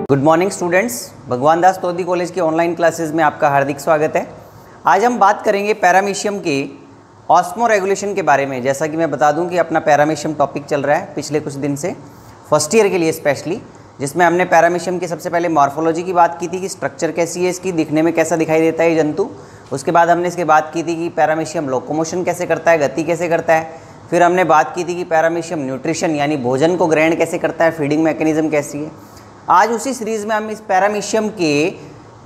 Good morning students, भगवान दास तोदी college के online classes में आपका हार्दिक स्वागत है। आज हम बात करेंगे पैरामीशियम के ऑस्मो रेगुलेशन के बारे में। जैसा कि मैं बता दूं कि अपना पैरामीशियम टॉपिक चल रहा है पिछले कुछ दिन से, फर्स्ट ईयर के लिए स्पेशली, जिसमें हमने पैरामीशियम की सबसे पहले मॉर्फोलॉजी की बात की थी कि स्ट्रक्चर कैसी है, इसकी दिखने में कैसा दिखाई देता है ये जंतु। उसके बाद हमने इसके बात की थी कि पैरामीशियम लोकोमोशन कैसे करता है, गति कैसे करता है। फिर हमने बात की थी कि पैरामीशियम न्यूट्रिशन यानी भोजन को ग्रहण कैसे करता है, फीडिंग मैकेनिज्म कैसी है। आज उसी सीरीज़ में हम इस पैरामीशियम के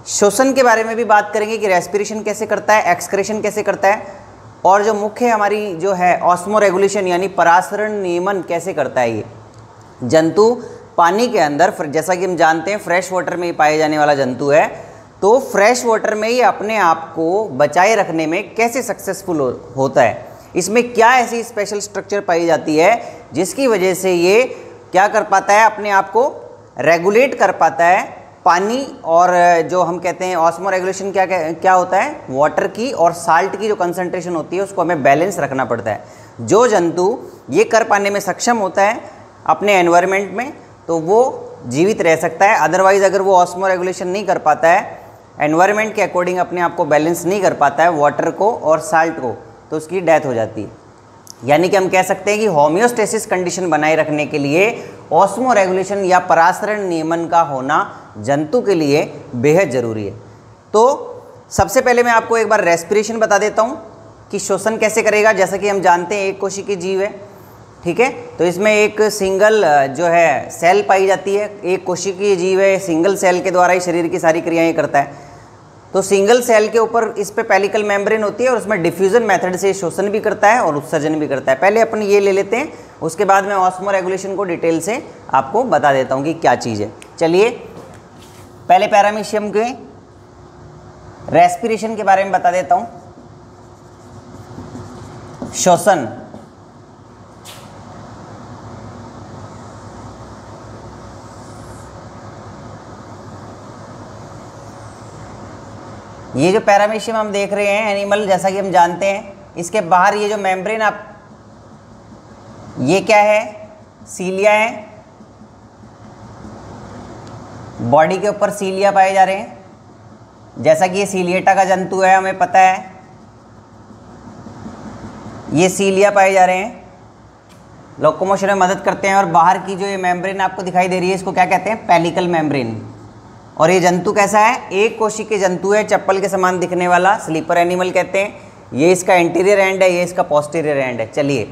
श्वसन के बारे में भी बात करेंगे कि रेस्पिरेशन कैसे करता है, एक्सक्रेशन कैसे करता है, और जो मुख्य हमारी जो है ऑस्मो रेगुलेशन यानी परासरण नियमन कैसे करता है। ये जंतु पानी के अंदर, जैसा कि हम जानते हैं फ्रेश वाटर में ही पाए जाने वाला जंतु है, तो फ्रेश वाटर में ये अपने आप को बचाए रखने में कैसे सक्सेसफुल होता है। इसमें क्या ऐसी स्पेशल स्ट्रक्चर पाई जाती है जिसकी वजह से ये क्या कर पाता है, अपने आप को रेगुलेट कर पाता है। पानी और जो हम कहते हैं ऑस्मो रेगुलेशन क्या होता है, वाटर की और साल्ट की जो कंसंट्रेशन होती है उसको हमें बैलेंस रखना पड़ता है। जो जंतु ये कर पाने में सक्षम होता है अपने एनवायरनमेंट में, तो वो जीवित रह सकता है। अदरवाइज़ अगर वो ऑस्मो रेगुलेशन नहीं कर पाता है, एनवायरनमेंट के अकॉर्डिंग अपने आप को बैलेंस नहीं कर पाता है वाटर को और साल्ट को, तो उसकी डेथ हो जाती है। यानी कि हम कह सकते हैं कि होम्योस्टेसिस कंडीशन बनाए रखने के लिए ऑस्मो रेगुलेशन या परासरण नियमन का होना जंतु के लिए बेहद ज़रूरी है। तो सबसे पहले मैं आपको एक बार रेस्पिरेशन बता देता हूँ कि श्वसन कैसे करेगा। जैसा कि हम जानते हैं एक कोशिकीय जीव है, ठीक है, तो इसमें एक सिंगल जो है सेल पाई जाती है। एक कोशिकीय जीव है, सिंगल सेल के द्वारा ही शरीर की सारी क्रियाएँ करता है। तो सिंगल सेल के ऊपर इस पे पेलिकल मेम्ब्रेन होती है और उसमें डिफ्यूजन मेथड से शोषण भी करता है और उत्सर्जन भी करता है। पहले अपन ये ले लेते हैं, उसके बाद मैं ऑस्मो रेगुलेशन को डिटेल से आपको बता देता हूँ कि क्या चीज़ है। चलिए पहले पैरामीशियम के रेस्पिरेशन के बारे में बता देता हूँ। श्वसन, ये जो पैरामीशियम हम देख रहे हैं एनिमल, जैसा कि हम जानते हैं, इसके बाहर ये जो मेम्ब्रेन आप, ये क्या है, सीलिया है। बॉडी के ऊपर सीलिया पाए जा रहे हैं। जैसा कि ये सीलिएटा का जंतु है, हमें पता है ये सीलिया पाए जा रहे हैं, लोकोमोशन में मदद करते हैं। और बाहर की जो ये मेम्ब्रेन आपको दिखाई दे रही है, इसको क्या कहते हैं, पेलिकल मेम्ब्रेन। और ये जंतु कैसा है, एक कोशिकीय जंतु है, चप्पल के समान दिखने वाला, स्लीपर एनिमल कहते हैं। ये इसका इंटीरियर एंड है, ये इसका पोस्टीरियर एंड है। चलिए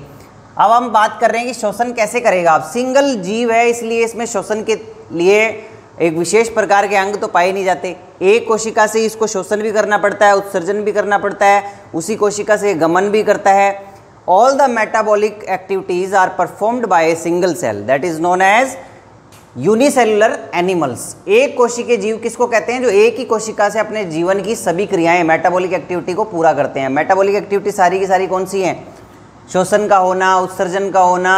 अब हम बात कर रहे हैं कि श्वसन कैसे करेगा। अब सिंगल जीव है, इसलिए इसमें श्वसन के लिए एक विशेष प्रकार के अंग तो पाए नहीं जाते। एक कोशिका से इसको श्वसन भी करना पड़ता है, उत्सर्जन भी करना पड़ता है, उसी कोशिका से गमन भी करता है। All the metabolic activities are performed by a single cell, that is known as unicellular animals. एक कोशिकीय जीव किसको कहते हैं, जो एक ही कोशिका से अपने जीवन की सभी क्रियाएं, मेटाबॉलिक एक्टिविटी को पूरा करते हैं। मेटाबॉलिक एक्टिविटी सारी की सारी कौन सी हैं, श्वसन का होना, उत्सर्जन का होना,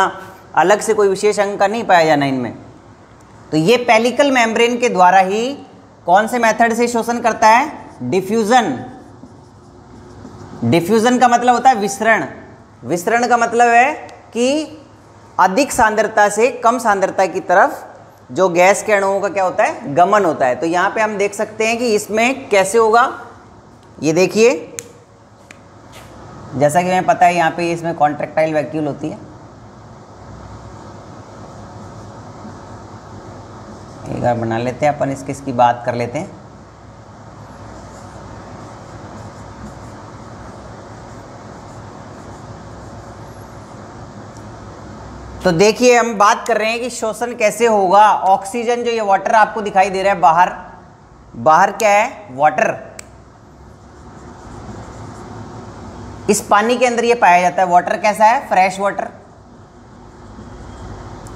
अलग से कोई विशेष अंग का नहीं पाया जाना इनमें। तो ये पेलिकल मेम्ब्रेन के द्वारा ही कौन से मेथड से श्वसन करता है, डिफ्यूजन। डिफ्यूजन का मतलब होता है विसरण। विसरण का मतलब है कि अधिक सांद्रता से कम सांद्रता की तरफ जो गैस के अणुओं का क्या होता है, गमन होता है। तो यहाँ पे हम देख सकते हैं कि इसमें कैसे होगा, ये देखिए, जैसा कि हमें पता है यहाँ पे इसमें कॉन्ट्रैक्टाइल वैक्यूल होती है। एक बार बना लेते हैं अपन, इसकी बात कर लेते हैं। तो देखिए हम बात कर रहे हैं कि श्वसन कैसे होगा। ऑक्सीजन, जो ये वाटर आपको दिखाई दे रहा है बाहर, बाहर क्या है, वाटर। इस पानी के अंदर ये पाया जाता है। वाटर कैसा है, फ्रेश वाटर।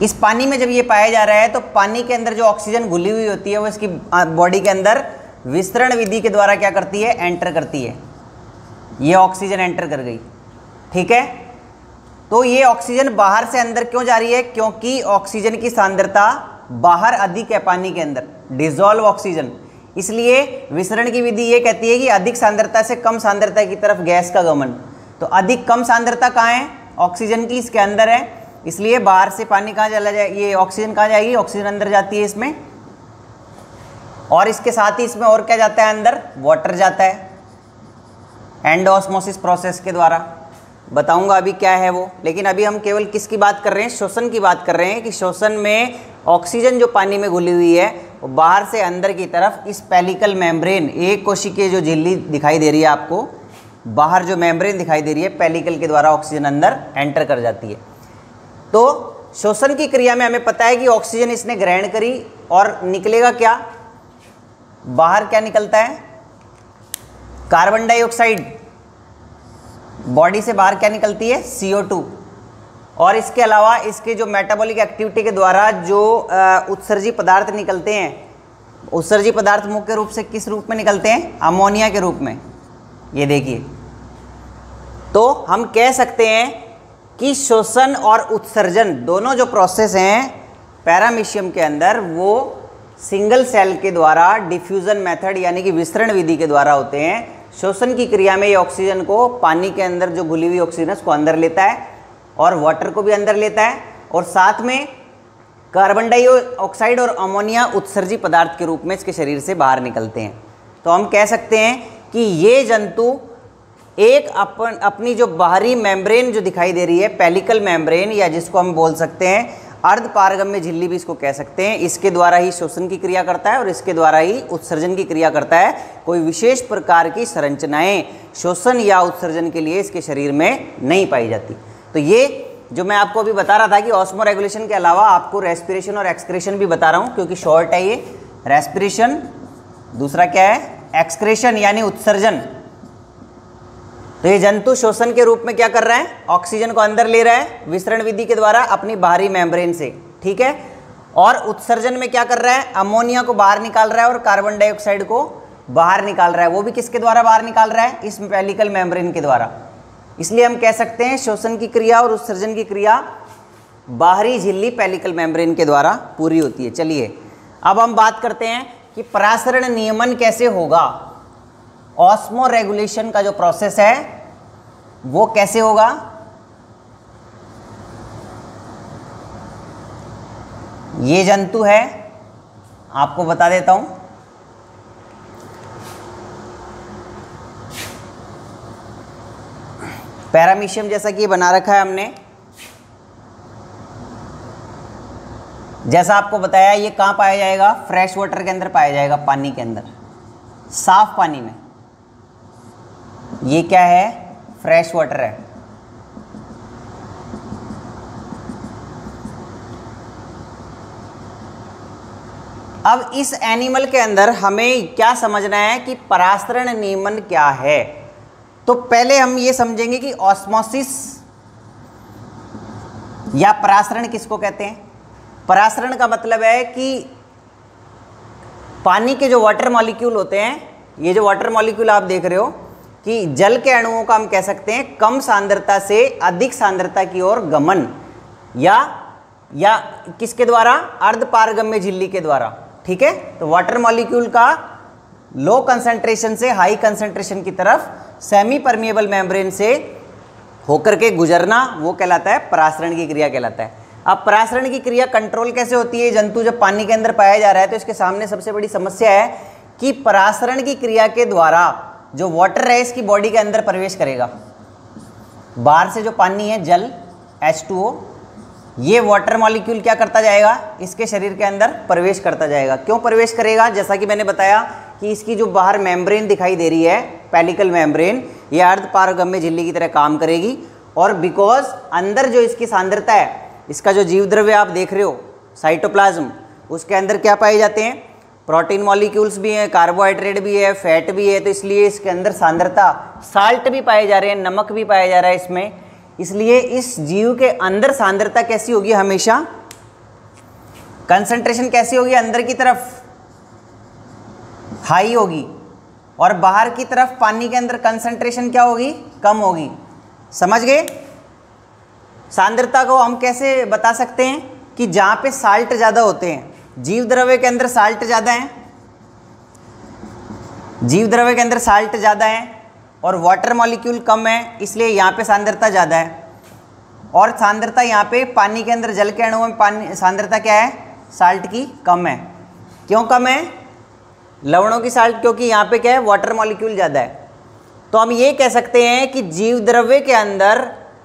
इस पानी में जब ये पाया जा रहा है तो पानी के अंदर जो ऑक्सीजन घुली हुई होती है वो इसकी बॉडी के अंदर विसरण विधि के द्वारा क्या करती है, एंटर करती है। ये ऑक्सीजन एंटर कर गई, ठीक है। तो ये ऑक्सीजन बाहर से अंदर क्यों जा रही है, क्योंकि ऑक्सीजन की सांद्रता बाहर अधिक है पानी के अंदर, डिजोल्व ऑक्सीजन। इसलिए विसरण की विधि ये कहती है कि अधिक सांद्रता से कम सांद्रता की तरफ गैस का गमन। तो अधिक कम सांद्रता कहाँ है, ऑक्सीजन की इसके अंदर है, इसलिए बाहर से पानी कहाँ चला जाए, ये ऑक्सीजन कहाँ जाएगी, ऑक्सीजन अंदर जाती है इसमें, और इसके साथ ही इसमें और क्या जाता है, अंदर वाटर जाता है एंडोऑस्मोसिस प्रोसेस के द्वारा। बताऊंगा अभी क्या है वो, लेकिन अभी हम केवल किसकी बात कर रहे हैं, श्वसन की बात कर रहे हैं कि श्वसन में ऑक्सीजन जो पानी में घुली हुई है वो बाहर से अंदर की तरफ इस पेलिकल मेम्ब्रेन, एक कोशिकीय जो झिल्ली दिखाई दे रही है आपको, बाहर जो मेम्ब्रेन दिखाई दे रही है पेलिकल के द्वारा ऑक्सीजन अंदर एंटर कर जाती है। तो श्वसन की क्रिया में हमें पता है कि ऑक्सीजन इसने ग्रहण करी और निकलेगा क्या, बाहर क्या निकलता है, कार्बन डाइऑक्साइड। बॉडी से बाहर क्या निकलती है, CO2। और इसके अलावा इसके जो मेटाबॉलिक एक्टिविटी के द्वारा जो उत्सर्जी पदार्थ निकलते हैं, उत्सर्जी पदार्थ मुख्य रूप से किस रूप में निकलते हैं, अमोनिया के रूप में। ये देखिए, तो हम कह सकते हैं कि श्वसन और उत्सर्जन दोनों जो प्रोसेस हैं पैरामीशियम के अंदर वो सिंगल सेल के द्वारा डिफ्यूजन मेथड यानी कि विसरण विधि के द्वारा होते हैं। श्वसन की क्रिया में ये ऑक्सीजन को पानी के अंदर जो घुली हुई ऑक्सीजन उसको अंदर लेता है और वाटर को भी अंदर लेता है, और साथ में कार्बन डाइऑक्साइड और अमोनिया उत्सर्जी पदार्थ के रूप में इसके शरीर से बाहर निकलते हैं। तो हम कह सकते हैं कि ये जंतु एक अपनी जो बाहरी मेम्ब्रेन जो दिखाई दे रही है पेलिकल मेम्ब्रेन, या जिसको हम बोल सकते हैं अर्ध पारगम्य झिल्ली भी इसको कह सकते हैं, इसके द्वारा ही श्वसन की क्रिया करता है और इसके द्वारा ही उत्सर्जन की क्रिया करता है। कोई विशेष प्रकार की संरचनाएं श्वसन या उत्सर्जन के लिए इसके शरीर में नहीं पाई जाती। तो ये जो मैं आपको अभी बता रहा था कि ऑस्मो रेगुलेशन के अलावा आपको रेस्पिरेशन और एक्सक्रेशन भी बता रहा हूँ, क्योंकि शॉर्ट है ये। रेस्पिरेशन, दूसरा क्या है, एक्सक्रेशन यानी उत्सर्जन। तो ये जंतु श्वसन के रूप में क्या कर रहा है, ऑक्सीजन को अंदर ले रहा है विसरण विधि के द्वारा अपनी बाहरी मेम्ब्रेन से, ठीक है। और उत्सर्जन में क्या कर रहा है, अमोनिया को बाहर निकाल रहा है और कार्बन डाइऑक्साइड को बाहर निकाल रहा है। वो भी किसके द्वारा बाहर निकाल रहा है, इस पेलिकल मेम्ब्रेन के द्वारा। इसलिए हम कह सकते हैं श्वसन की क्रिया और उत्सर्जन की क्रिया बाहरी झिल्ली पेलिकल मेम्ब्रेन के द्वारा पूरी होती है। चलिए अब हम बात करते हैं कि परासरण नियमन कैसे होगा। ऑस्मो रेगुलेशन का जो प्रोसेस है वो कैसे होगा। ये जंतु है, आपको बता देता हूं, पैरामीशियम जैसा कि ये बना रखा है हमने। जैसा आपको बताया ये कहाँ पाया जाएगा, फ्रेश वाटर के अंदर पाया जाएगा, पानी के अंदर, साफ पानी में। ये क्या है, फ्रेश वाटर है। अब इस एनिमल के अंदर हमें क्या समझना है कि परासरण नियमन क्या है। तो पहले हम ये समझेंगे कि ऑस्मोसिस या परासरण किसको कहते हैं। परासरण का मतलब है कि पानी के जो वाटर मॉलिक्यूल होते हैं, ये जो वाटर मॉलिक्यूल आप देख रहे हो कि जल के अणुओं का हम कह सकते हैं कम सांद्रता से अधिक सांद्रता की ओर गमन, या किसके द्वारा, अर्धपारगम्य झिल्ली के द्वारा, ठीक है। तो वाटर मॉलिक्यूल का लो कंसंट्रेशन से हाई कंसंट्रेशन की तरफ सेमी परमिएबल मेम्ब्रेन से होकर के गुजरना वो कहलाता है परासरण की क्रिया कहलाता है। अब परासरण की क्रिया कंट्रोल कैसे होती है, जंतु जब पानी के अंदर पाया जा रहा है तो इसके सामने सबसे बड़ी समस्या है कि परासरण की क्रिया के द्वारा जो वाटर है इसकी बॉडी के अंदर प्रवेश करेगा। बाहर से जो पानी है, जल H2O, ये वाटर मॉलिक्यूल क्या करता जाएगा, इसके शरीर के अंदर प्रवेश करता जाएगा। क्यों प्रवेश करेगा, जैसा कि मैंने बताया कि इसकी जो बाहर मेम्ब्रेन दिखाई दे रही है पेलिकल मेम्ब्रेन, ये अर्धपारगम्य झिल्ली की तरह काम करेगी। और बिकॉज अंदर जो इसकी सांद्रता है, इसका जो जीव द्रव्य आप देख रहे हो साइटोप्लाज्म, उसके अंदर क्या पाए जाते हैं, प्रोटीन मॉलिक्यूल्स भी हैं, कार्बोहाइड्रेट भी है, फैट भी है। तो इसलिए इसके अंदर सांद्रता, साल्ट भी पाए जा रहे हैं, नमक भी पाया जा रहा है इसमें। इसलिए इस जीव के अंदर सांद्रता कैसी होगी, हमेशा कंसंट्रेशन कैसी होगी, अंदर की तरफ हाई होगी, और बाहर की तरफ पानी के अंदर कंसंट्रेशन क्या होगी, कम होगी। समझ गए। सांद्रता को हम कैसे बता सकते हैं कि जहाँ पे साल्ट ज़्यादा होते हैं, जीव द्रव्य के अंदर साल्ट ज़्यादा है, जीव द्रव्य के अंदर साल्ट ज़्यादा है और वाटर मॉलिक्यूल कम है, इसलिए यहाँ पे सांद्रता ज़्यादा है। और सांद्रता यहाँ पे पानी के अंदर, जल के अणुओं में पानी सांद्रता क्या है, साल्ट की कम है। क्यों कम है, लवणों की साल्ट, क्योंकि यहाँ पे क्या है, वाटर मॉलिक्यूल ज़्यादा है। तो हम ये कह सकते हैं कि जीव द्रव्य के अंदर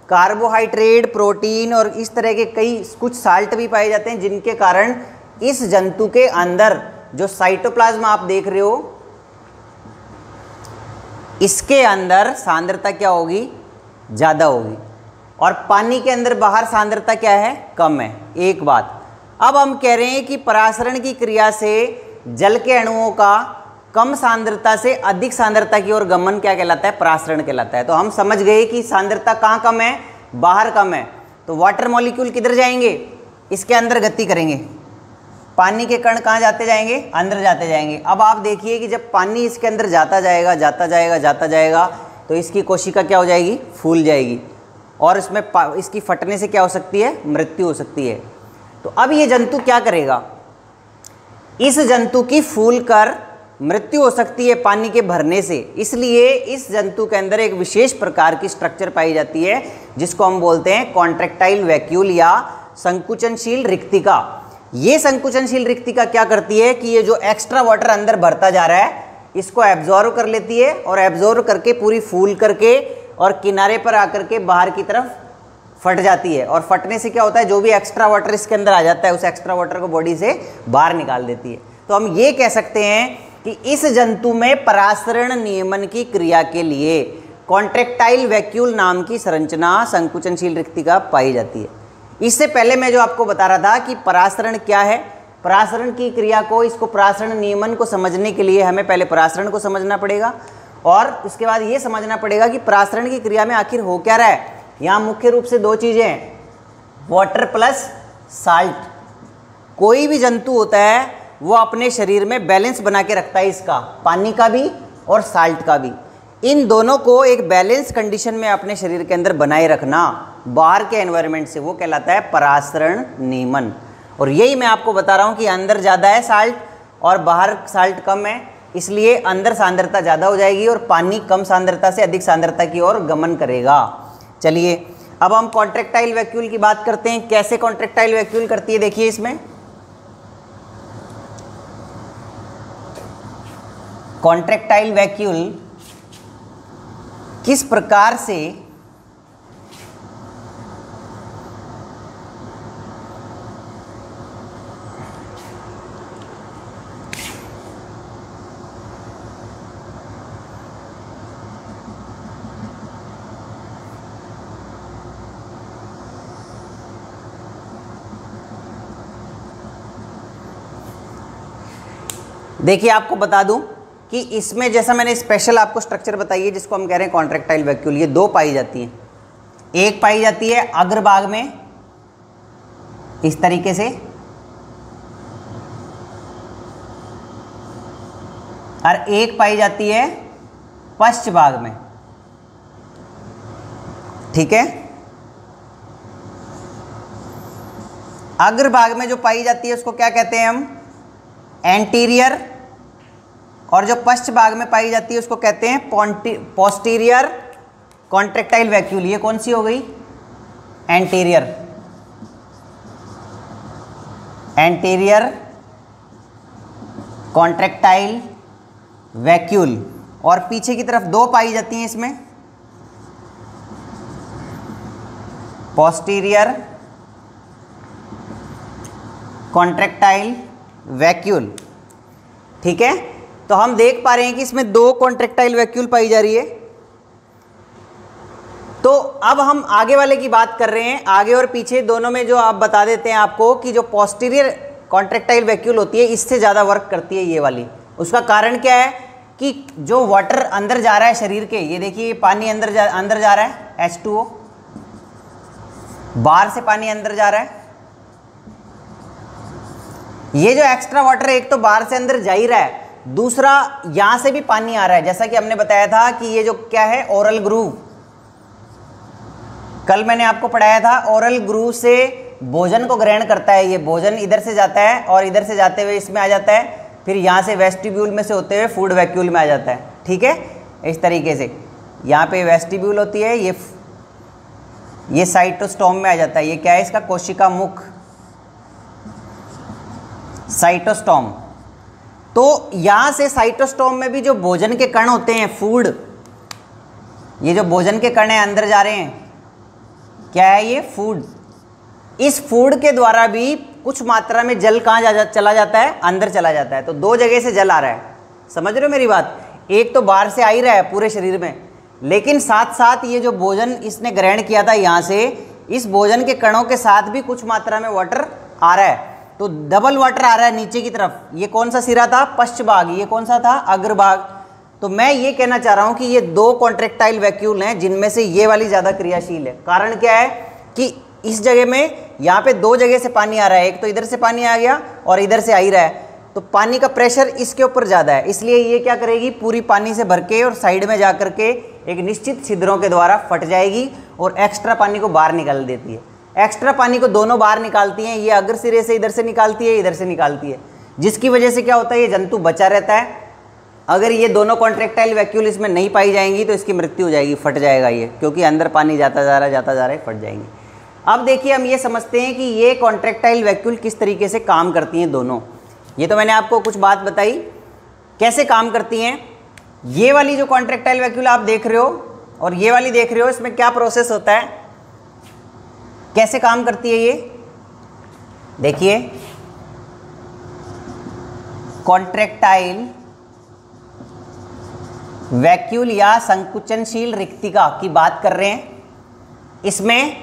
कार्बोहाइड्रेट, प्रोटीन और इस तरह के कई कुछ साल्ट भी पाए जाते हैं, जिनके कारण इस जंतु के अंदर जो साइटोप्लाज्म आप देख रहे हो, इसके अंदर सांद्रता क्या होगी, ज़्यादा होगी, और पानी के अंदर बाहर सांद्रता क्या है, कम है। एक बात। अब हम कह रहे हैं कि परासरण की क्रिया से जल के अणुओं का कम सांद्रता से अधिक सांद्रता की ओर गमन क्या कहलाता है, परासरण कहलाता है। तो हम समझ गए कि सांद्रता कहाँ कम है, बाहर कम है, तो वाटर मॉलिक्यूल किधर जाएंगे, इसके अंदर गति करेंगे। पानी के कण कहाँ जाते जाएंगे, अंदर जाते जाएंगे। अब आप देखिए कि जब पानी इसके अंदर जाता जाएगा जाता जाएगा जाता जाएगा, तो इसकी कोशिका क्या हो जाएगी, फूल जाएगी, और इसमें इसकी फटने से क्या हो सकती है, मृत्यु हो सकती है। तो अब ये जंतु क्या करेगा, इस जंतु की फूल कर मृत्यु हो सकती है पानी के भरने से, इसलिए इस जंतु के अंदर एक विशेष प्रकार की स्ट्रक्चर पाई जाती है, जिसको हम बोलते हैं कॉन्ट्रैक्टाइल वैक्यूल या संकुचनशील रिक्तिका। ये संकुचनशील रिक्तिका क्या करती है कि ये जो एक्स्ट्रा वाटर अंदर भरता जा रहा है, इसको एब्जॉर्व कर लेती है, और एब्जॉर्व करके पूरी फूल करके और किनारे पर आकर के बाहर की तरफ फट जाती है। और फटने से क्या होता है, जो भी एक्स्ट्रा वाटर इसके अंदर आ जाता है, उस एक्स्ट्रा वाटर को बॉडी से बाहर निकाल देती है। तो हम ये कह सकते हैं कि इस जंतु में परासरण नियमन की क्रिया के लिए कॉन्ट्रैक्टाइल वैक्यूल नाम की संरचना, संकुचनशील रिक्तिका पाई जाती है। इससे पहले मैं जो आपको बता रहा था कि परासरण क्या है, परासरण की क्रिया को, इसको परासरण नियमन को समझने के लिए हमें पहले परासरण को समझना पड़ेगा, और उसके बाद ये समझना पड़ेगा कि परासरण की क्रिया में आखिर हो क्या रहा है। यहाँ मुख्य रूप से दो चीज़ें हैं, वाटर प्लस साल्ट। कोई भी जंतु होता है वो अपने शरीर में बैलेंस बना के रखता है, इसका पानी का भी और साल्ट का भी। इन दोनों को एक बैलेंस कंडीशन में अपने शरीर के अंदर बनाए रखना बाहर के एनवायरनमेंट से, वो कहलाता है परासरण नियमन। और यही मैं आपको बता रहा हूँ कि अंदर ज़्यादा है साल्ट और बाहर साल्ट कम है, इसलिए अंदर सांद्रता ज़्यादा हो जाएगी और पानी कम सांद्रता से अधिक सांद्रता की ओर गमन करेगा। चलिए अब हम कॉन्ट्रैक्टाइल वैक्यूल की बात करते हैं। कैसे कॉन्ट्रैक्टाइल वैक्यूल करती है, देखिए इसमें कॉन्ट्रैक्टाइल वैक्यूल किस प्रकार से देखिए, आपको बता दूं कि इसमें जैसा मैंने स्पेशल आपको स्ट्रक्चर बताई है, जिसको हम कह रहे हैं कॉन्ट्रैक्टाइल वैक्यूल, ये दो पाई जाती हैं। एक पाई जाती है अग्रभाग में इस तरीके से, और एक पाई जाती है पश्च भाग में, ठीक है। अग्रभाग में जो पाई जाती है उसको क्या कहते हैं हम, एंटीरियर, और जो पश्च भाग में पाई जाती है उसको कहते हैं पोस्टीरियर कॉन्ट्रैक्टाइल वैक्यूल। ये कौन सी हो गई, एंटीरियर, एंटीरियर कॉन्ट्रैक्टाइल वैक्यूल। और पीछे की तरफ दो पाई जाती हैं इसमें, पोस्टीरियर कॉन्ट्रैक्टाइल वैक्यूल, ठीक है। तो हम देख पा रहे हैं कि इसमें दो कॉन्ट्रैक्टाइल वैक्यूल पाई जा रही है। तो अब हम आगे वाले की बात कर रहे हैं, आगे और पीछे दोनों में जो आप बता देते हैं आपको कि जो पोस्टीरियर कॉन्ट्रैक्टाइल वैक्यूल होती है, इससे ज़्यादा वर्क करती है ये वाली। उसका कारण क्या है कि जो वाटर अंदर जा रहा है शरीर के, ये देखिए पानी अंदर जा रहा है, H2O, बाहर से पानी अंदर जा रहा है। ये जो एक्स्ट्रा वाटर है, एक तो बाहर से अंदर जा ही रहा है, दूसरा यहां से भी पानी आ रहा है। जैसा कि हमने बताया था कि ये जो क्या है, ओरल ग्रूव, कल मैंने आपको पढ़ाया था, ओरल ग्रूव से भोजन को ग्रहण करता है। ये भोजन इधर से जाता है और इधर से जाते हुए इसमें आ जाता है, फिर यहाँ से वेस्टिब्यूल में से होते हुए फूड वैक्यूल में आ जाता है, ठीक है। इस तरीके से यहाँ पे वेस्टिब्यूल होती है, ये साइटोस्टोम में आ जाता है। ये क्या है, इसका कोशिका मुख, साइटोस्टोम। तो तो यहाँ से साइटोस्टोम में भी जो भोजन के कण होते हैं, फूड, ये जो भोजन के कण हैं अंदर जा रहे हैं, क्या है ये? फूड। इस फूड के द्वारा भी कुछ मात्रा में जल कहाँ चला जाता है? अंदर चला जाता है। तो दो जगह से जल आ रहा है, समझ रहे हो मेरी बात? एक तो बाहर से आ ही रहा है पूरे शरीर में, लेकिन साथ साथ ये जो भोजन इसने ग्रहण किया था यहाँ से, इस भोजन के कणों के साथ भी कुछ मात्रा में वाटर आ रहा है। तो डबल वाटर आ रहा है नीचे की तरफ। ये कौन सा सिरा था? पश्च भाग। ये कौन सा था? अग्रभाग। तो मैं ये कहना चाह रहा हूँ कि ये दो कॉन्ट्रेक्टाइल वैक्यूल हैं जिनमें से ये वाली ज़्यादा क्रियाशील है। कारण क्या है कि इस जगह में, यहाँ पे दो जगह से पानी आ रहा है, एक तो इधर से पानी आ गया और इधर से आ ही रहा है, तो पानी का प्रेशर इसके ऊपर ज़्यादा है, इसलिए ये क्या करेगी? पूरी पानी से भर के और साइड में जा कर के एक निश्चित छिद्रों के द्वारा फट जाएगी और एक्स्ट्रा पानी को बाहर निकाल देती है। एक्स्ट्रा पानी को दोनों बाहर निकालती हैं, ये अग्र सिरे से इधर से निकालती है, इधर से निकालती है, जिसकी वजह से क्या होता है? ये जंतु बचा रहता है। अगर ये दोनों कॉन्ट्रेक्टाइल वैक्यूल इसमें नहीं पाई जाएंगी तो इसकी मृत्यु हो जाएगी, फट जाएगा ये, क्योंकि अंदर पानी जाता जा रहा है, फट जाएंगे। अब देखिए, हम ये समझते हैं कि ये कॉन्ट्रेक्टाइल वैक्यूल किस तरीके से काम करती हैं दोनों। ये तो मैंने आपको कुछ बात बताई कैसे काम करती हैं। ये वाली जो कॉन्ट्रेक्टाइल वैक्यूल आप देख रहे हो और ये वाली देख रहे हो, इसमें क्या प्रोसेस होता है, कैसे काम करती है ये? देखिए, कॉन्ट्रेक्टाइल वैक्यूल या संकुचनशील रिक्तिका की बात कर रहे हैं। इसमें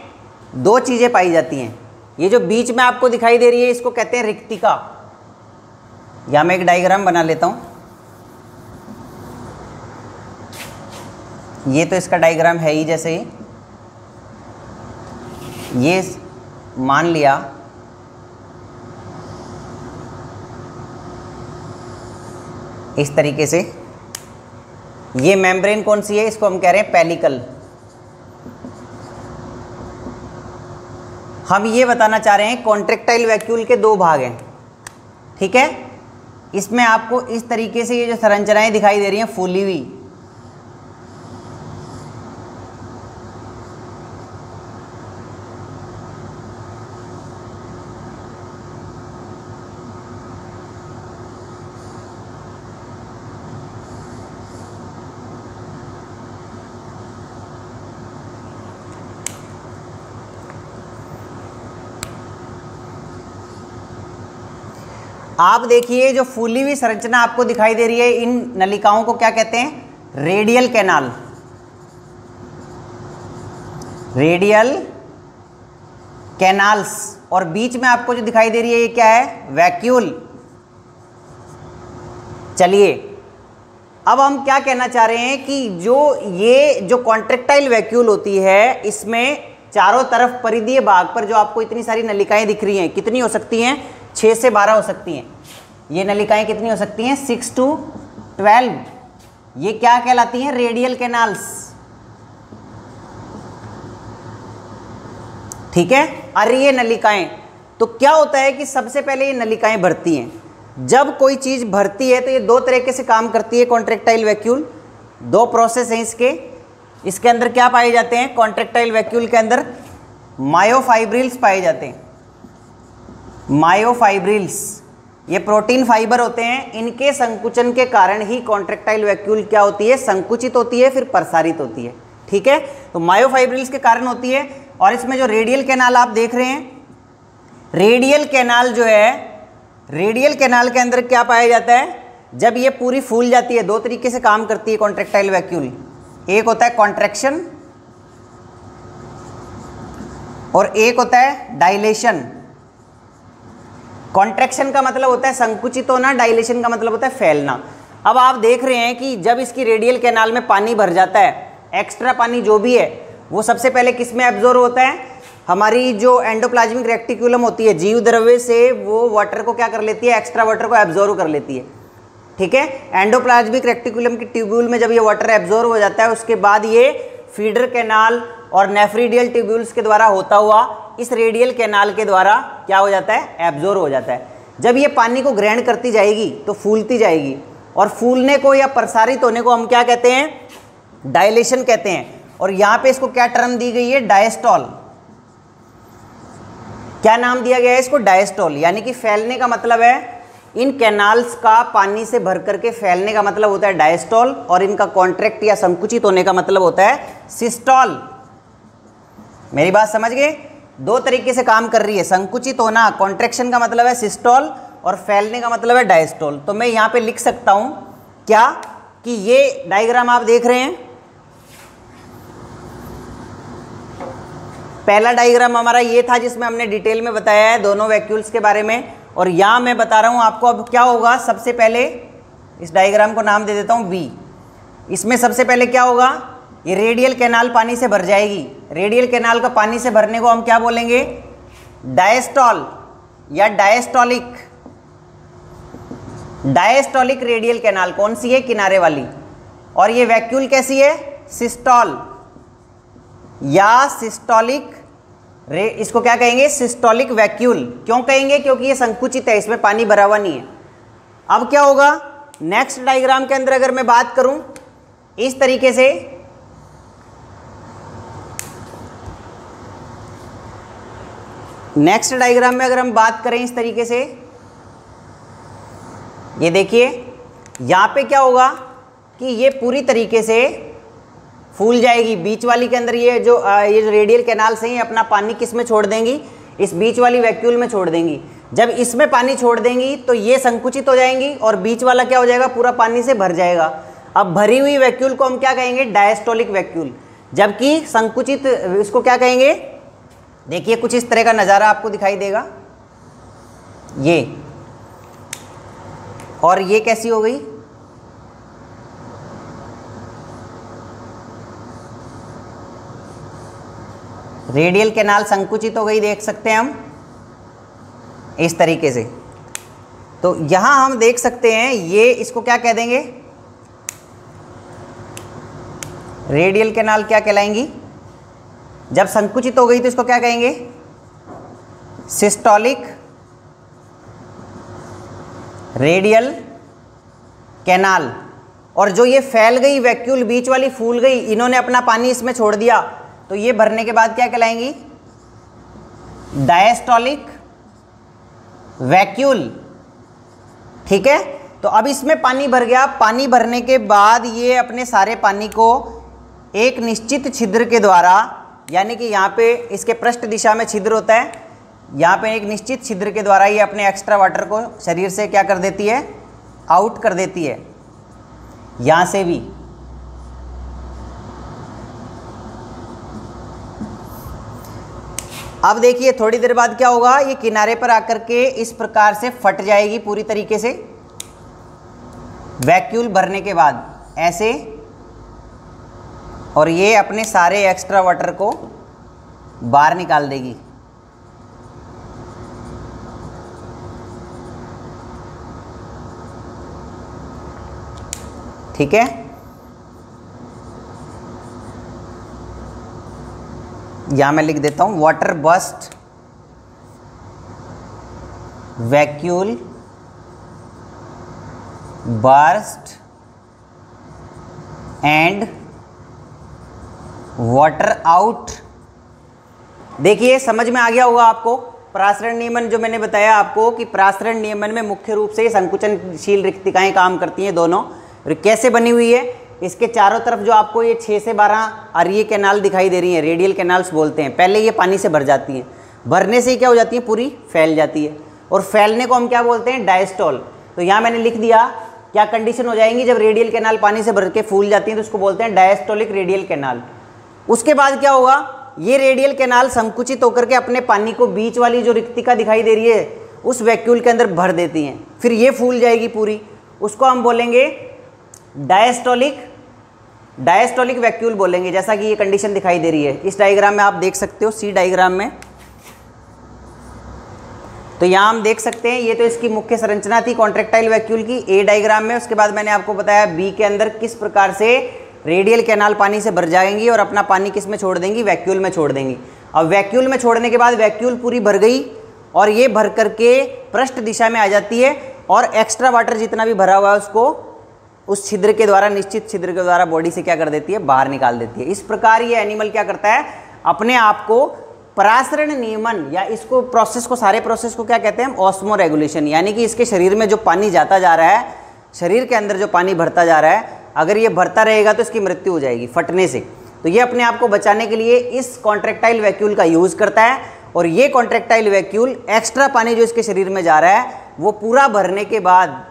दो चीजें पाई जाती हैं। ये जो बीच में आपको दिखाई दे रही है, इसको कहते हैं रिक्तिका। यहां मैं एक डायग्राम बना लेता हूं। ये तो इसका डायग्राम है ही, जैसे ये मान लिया इस तरीके से। ये मेम्ब्रेन कौन सी है? इसको हम कह रहे हैं पेलिकल। हम ये बताना चाह रहे हैं कॉन्ट्रेक्टाइल वैक्यूल के दो भाग हैं, ठीक है। इसमें आपको इस तरीके से ये जो संरचनाएं दिखाई दे रही हैं फूली हुई, आप देखिए जो फूली हुई संरचना आपको दिखाई दे रही है, इन नलिकाओं को क्या कहते हैं? Radial canal. Radial canals. और बीच में आपको जो दिखाई दे रही है ये क्या है? वैक्यूल। चलिए, अब हम क्या कहना चाह रहे हैं कि ये जो कॉन्ट्रेक्टाइल वैक्यूल होती है, इसमें चारों तरफ परिधीय भाग पर जो आपको इतनी सारी नलिकाएं दिख रही हैं, कितनी हो सकती हैं? 6 से 12 हो सकती हैं। ये नलिकाएं कितनी हो सकती हैं? 6 to 12। ये क्या कहलाती हैं? रेडियल कैनाल्स, ठीक है। अरे ये नलिकाएं, तो क्या होता है कि सबसे पहले ये नलिकाएं भरती हैं। जब कोई चीज भरती है तो ये दो तरीके से काम करती है कॉन्ट्रेक्टाइल वैक्यूल। दो प्रोसेस हैं इसके अंदर क्या पाए जाते हैं? कॉन्ट्रेक्टाइल वैक्यूल के अंदर मायोफाइब्रिल्स पाए जाते हैं। मायोफाइब्रिल्स ये प्रोटीन फाइबर होते हैं। इनके संकुचन के कारण ही कॉन्ट्रेक्टाइल वैक्यूल क्या होती है? संकुचित होती है, फिर प्रसारित होती है, ठीक है। तो मायोफाइब्रिल्स के कारण होती है। और इसमें जो रेडियल कैनाल आप देख रहे हैं, रेडियल कैनाल जो है, रेडियल कैनाल के अंदर क्या पाया जाता है? जब ये पूरी फूल जाती है, दो तरीके से काम करती है कॉन्ट्रेक्टाइल वैक्यूल। एक होता है कॉन्ट्रैक्शन और एक होता है डायलेशन। कॉन्ट्रैक्शन का मतलब होता है संकुचित होना, डायलेशन का मतलब होता है फैलना। अब आप देख रहे हैं कि जब इसकी रेडियल कैनाल में पानी भर जाता है, एक्स्ट्रा पानी जो भी है वो सबसे पहले किस में एब्जॉर्ब होता है? हमारी जो एंडोप्लाज्मिक रेक्टिकुलम होती है, जीव द्रव्य से वो वाटर को क्या कर लेती है? एक्स्ट्रा वाटर को एब्जॉर्ब कर लेती है, ठीक है। एंडोप्लाज्मिक रेक्टिकुलम की ट्यूब्यूल में जब ये वाटर एब्जॉर्ब हो जाता है, उसके बाद ये फीडर कैनाल और नेफ्रीडियल ट्यूब्यूल्स के द्वारा होता हुआ इस रेडियल कैनाल के द्वारा क्या हो जाता है? एब्जॉर्ब हो जाता है। जब ये पानी को ग्रहण करती जाएगी तो फूलती जाएगी, और फूलने को या प्रसारित होने को हम क्या कहते हैं? डायलेशन कहते हैं। और यहाँ पे इसको क्या टर्म दी गई है? डायस्टॉल। क्या नाम दिया गया है इसको? डायस्टॉल। यानी कि फैलने का मतलब है इन कैनाल्स का पानी से भर करके फैलने का मतलब होता है डायस्टॉल, और इनका कॉन्ट्रैक्ट या संकुचित होने का मतलब होता है सिस्टॉल। मेरी बात समझ गए? दो तरीके से काम कर रही है। संकुचित होना, कॉन्ट्रैक्शन का मतलब है सिस्टॉल, और फैलने का मतलब है डायस्टॉल। तो मैं यहाँ पे लिख सकता हूँ क्या कि ये डायग्राम आप देख रहे हैं, पहला डायग्राम हमारा ये था जिसमें हमने डिटेल में बताया है दोनों वैक्यूल्स के बारे में, और यहाँ मैं बता रहा हूँ आपको अब क्या होगा। सबसे पहले इस डायग्राम को नाम दे देता हूँ बी। इसमें सबसे पहले क्या होगा, ये रेडियल कैनाल पानी से भर जाएगी। रेडियल कैनाल का पानी से भरने को हम क्या बोलेंगे, डायस्टॉल या डायस्टॉलिक। डायस्टॉलिक रेडियल कैनाल कौन सी है, किनारे वाली। और ये वैक्यूल कैसी है, सिस्टॉल या सिस्टोलिक। इसको क्या कहेंगे, सिस्टोलिक वैक्यूल। क्यों कहेंगे, क्योंकि ये संकुचित है, इसमें पानी भरा हुआ नहीं है। अब क्या होगा, नेक्स्ट डायग्राम के अंदर अगर मैं बात करूं इस तरीके से, नेक्स्ट डायग्राम में अगर हम बात करें इस तरीके से, ये देखिए यहां पे क्या होगा कि ये पूरी तरीके से फूल जाएगी। बीच वाली के अंदर ये जो रेडियल कैनाल से ही अपना पानी किस में छोड़ देंगी, इस बीच वाली वैक्यूल में छोड़ देंगी। जब इसमें पानी छोड़ देंगी तो ये संकुचित हो जाएंगी और बीच वाला क्या हो जाएगा, पूरा पानी से भर जाएगा। अब भरी हुई वैक्यूल को हम क्या कहेंगे, डायस्टोलिक वैक्यूल। जबकि संकुचित इसको क्या कहेंगे, देखिए कुछ इस तरह का नज़ारा आपको दिखाई देगा ये, और ये कैसी हो गई, रेडियल कैनाल संकुचित हो गई, देख सकते हैं हम इस तरीके से। तो यहां हम देख सकते हैं ये, इसको क्या कह देंगे, रेडियल कैनाल क्या कहलाएंगी। जब संकुचित हो गई तो इसको क्या कहेंगे, सिस्टोलिक रेडियल कैनाल। और जो ये फैल गई वैक्यूल, बीच वाली फूल गई, इन्होंने अपना पानी इसमें छोड़ दिया, तो ये भरने के बाद क्या कहलाएंगी, डायस्टोलिक वैक्यूल। ठीक है, तो अब इसमें पानी भर गया। पानी भरने के बाद ये अपने सारे पानी को एक निश्चित छिद्र के द्वारा, यानी कि यहाँ पे इसके पृष्ठ दिशा में छिद्र होता है, यहाँ पे एक निश्चित छिद्र के द्वारा ये अपने एक्स्ट्रा वाटर को शरीर से क्या कर देती है, आउट कर देती है, यहाँ से भी। अब देखिए थोड़ी देर बाद क्या होगा, ये किनारे पर आकर के इस प्रकार से फट जाएगी पूरी तरीके से वैक्यूल भरने के बाद, ऐसे। और ये अपने सारे एक्स्ट्रा वाटर को बाहर निकाल देगी। ठीक है, यहां मैं लिख देता हूं, water bust vacuole burst and water out. देखिए समझ में आ गया होगा आपको परासरण नियमन, जो मैंने बताया आपको कि परासरण नियमन में मुख्य रूप से संकुचनशील रिक्तिकाएं काम करती हैं दोनों। और कैसे बनी हुई है, इसके चारों तरफ जो आपको ये 6 से 12 आर्य कैनाल दिखाई दे रही हैं, रेडियल कैनाल्स बोलते हैं। पहले ये पानी से भर जाती हैं, भरने से ही क्या हो जाती है, पूरी फैल जाती है, और फैलने को हम क्या बोलते हैं, डायस्टॉल। तो यहाँ मैंने लिख दिया क्या कंडीशन हो जाएंगी, जब रेडियल कैनाल पानी से भर के फूल जाती हैं तो उसको बोलते हैं डायस्टोलिक रेडियल कैनाल। उसके बाद क्या होगा, ये रेडियल कैनाल संकुचित होकर के अपने पानी को बीच वाली जो रिक्तिका दिखाई दे रही है उस वैक्यूल के अंदर भर देती हैं, फिर ये फूल जाएगी पूरी, उसको हम बोलेंगे डायस्टोलिक वैक्यूल बोलेंगे। जैसा कि ये कंडीशन दिखाई दे रही है इस डायग्राम में, आप देख सकते हो सी डायग्राम में। तो यहाँ हम देख सकते हैं, ये तो इसकी मुख्य संरचना थी कॉन्ट्रैक्टाइल वैक्यूल की ए डायग्राम में। उसके बाद मैंने आपको बताया बी के अंदर किस प्रकार से रेडियल कैनाल पानी से भर जाएंगी और अपना पानी किस में छोड़ देंगी, वैक्यूल में छोड़ देंगी। अब वैक्यूल में छोड़ने के बाद वैक्यूल पूरी भर गई और ये भर करके पृष्ठ दिशा में आ जाती है, और एक्स्ट्रा वाटर जितना भी भरा हुआ है उसको उस छिद्र के द्वारा, निश्चित छिद्र के द्वारा बॉडी से क्या कर देती है, बाहर निकाल देती है। इस प्रकार ये एनिमल क्या करता है, अपने आप को परासरण नियमन या इसको प्रोसेस को, सारे प्रोसेस को क्या कहते हैं हम? Osmo regulation. यानी कि इसके शरीर में जो पानी जाता जा रहा है, शरीर के अंदर जो पानी भरता जा रहा है, अगर ये भरता रहेगा तो इसकी मृत्यु हो जाएगी फटने से। तो ये अपने आप को बचाने के लिए इस कॉन्ट्रैक्टाइल वैक्यूल का यूज करता है, और ये कॉन्ट्रैक्टाइल वैक्यूल एक्स्ट्रा पानी जो इसके शरीर में जा रहा है वो पूरा भरने के बाद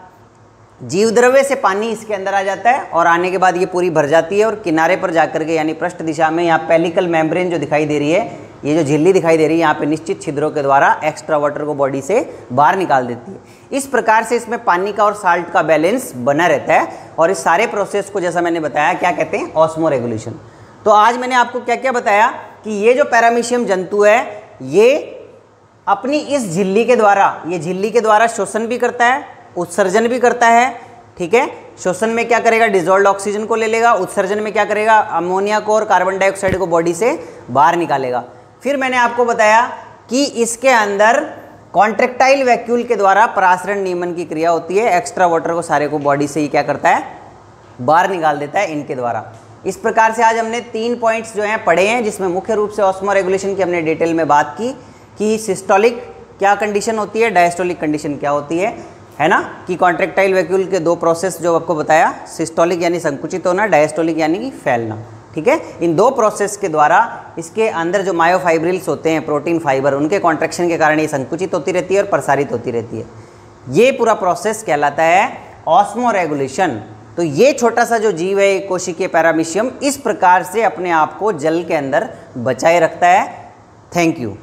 जीव द्रव्य से पानी इसके अंदर आ जाता है, और आने के बाद ये पूरी भर जाती है और किनारे पर जाकर के यानी पृष्ठ दिशा में यहाँ पेलिकल मेम्ब्रेन जो दिखाई दे रही है, ये जो झिल्ली दिखाई दे रही है, यहाँ पे निश्चित छिद्रों के द्वारा एक्स्ट्रा वाटर को बॉडी से बाहर निकाल देती है। इस प्रकार से इसमें पानी का और साल्ट का बैलेंस बना रहता है, और इस सारे प्रोसेस को जैसा मैंने बताया क्या कहते हैं? Osmo regulation. तो आज मैंने आपको क्या क्या बताया कि ये जो पैरामीशियम जंतु है ये अपनी इस झिल्ली के द्वारा, ये झिल्ली के द्वारा शोषण भी करता है, उत्सर्जन भी करता है। ठीक है, शोषण में क्या करेगा? डिजोल्व्ड ऑक्सीजन को ले लेगा, उत्सर्जन में क्या करेगा? अमोनिया को और कार्बन डाइऑक्साइड को बॉडी से बाहर निकालेगा। फिर मैंने आपको बताया कि इसके अंदर कॉन्ट्रैक्टाइल वैक्यूल के द्वारा परासरण नियमन की क्रिया होती है, एक्स्ट्रा वाटर को सारे को बॉडी से ही क्या करता है? बाहर निकाल देता है इनके द्वारा। इस प्रकार से आज हमने 3 पॉइंट्स जो हैं पढ़े हैं, जिसमें मुख्य रूप से ऑस्मो रेगुलेशन की हमने डिटेल में बात की कि सिस्टोलिक क्या कंडीशन होती है, डायस्टोलिक कंडीशन क्या होती है ना, कि कॉन्ट्रैक्टाइल वैक्यूल के 2 प्रोसेस जो आपको बताया, सिस्टोलिक यानी संकुचित होना, डायस्टोलिक यानी कि फैलना। ठीक है, इन 2 प्रोसेस के द्वारा इसके अंदर जो मायोफाइब्रिल्स होते हैं, प्रोटीन फाइबर, उनके कॉन्ट्रैक्शन के कारण ये संकुचित होती रहती है और प्रसारित होती रहती है। ये पूरा प्रोसेस कहलाता है ऑस्मो रेगुलेशन। तो ये छोटा सा जो जीव है कोशिकीय पैरामीशियम, इस प्रकार से अपने आप को जल के अंदर बचाए रखता है। Thank you.